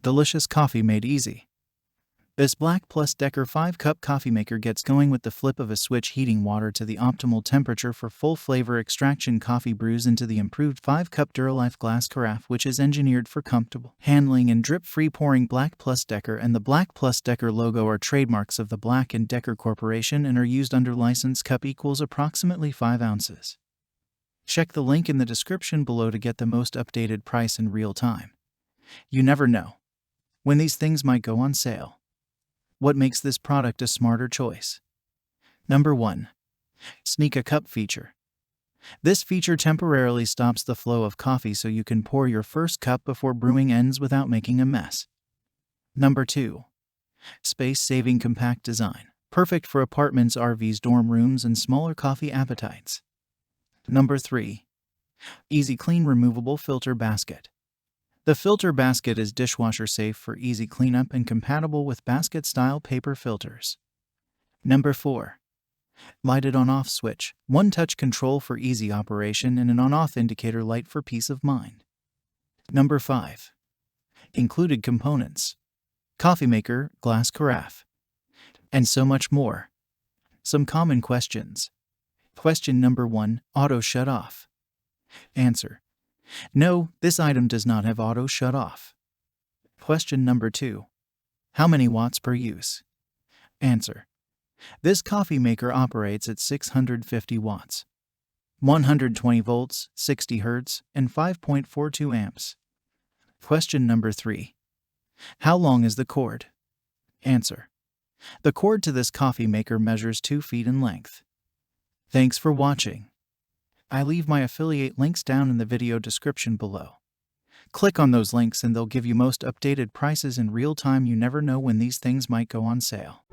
Delicious coffee made easy. This BLACK+DECKER 5-cup coffee maker gets going with the flip of a switch, heating water to the optimal temperature for full flavor extraction. Coffee brews into the improved 5-cup Duralife glass carafe, which is engineered for comfortable handling and drip-free pouring. BLACK+DECKER and the BLACK+DECKER logo are trademarks of the Black+Decker Corporation and are used under license. Cup equals approximately 5 ounces. Check the link in the description below to get the most updated price in real time. You never know when these things might go on sale. What makes this product a smarter choice? Number 1. Sneak a cup feature. This feature temporarily stops the flow of coffee so you can pour your first cup before brewing ends without making a mess. Number 2. Space-saving compact design. Perfect for apartments, RVs, dorm rooms, and smaller coffee appetites. Number 3. Easy Clean Removable Filter Basket. The filter basket is dishwasher-safe for easy cleanup and compatible with basket-style paper filters. Number 4. Lighted on-off switch. One-touch control for easy operation and an on-off indicator light for peace of mind. Number 5. Included components: coffee maker, glass carafe, and so much more. Some common questions. Question number 1. Auto shut off. Answer: no, this item does not have auto shut off. Question number 2. How many watts per use? Answer: this coffee maker operates at 650 watts, 120 volts, 60 Hz, and 5.42 amps. Question number 3. How long is the cord? Answer: the cord to this coffee maker measures 2 feet in length. Thanks for watching. I leave my affiliate links down in the video description below. Click on those links and they'll give you most updated prices in real time. You never know when these things might go on sale.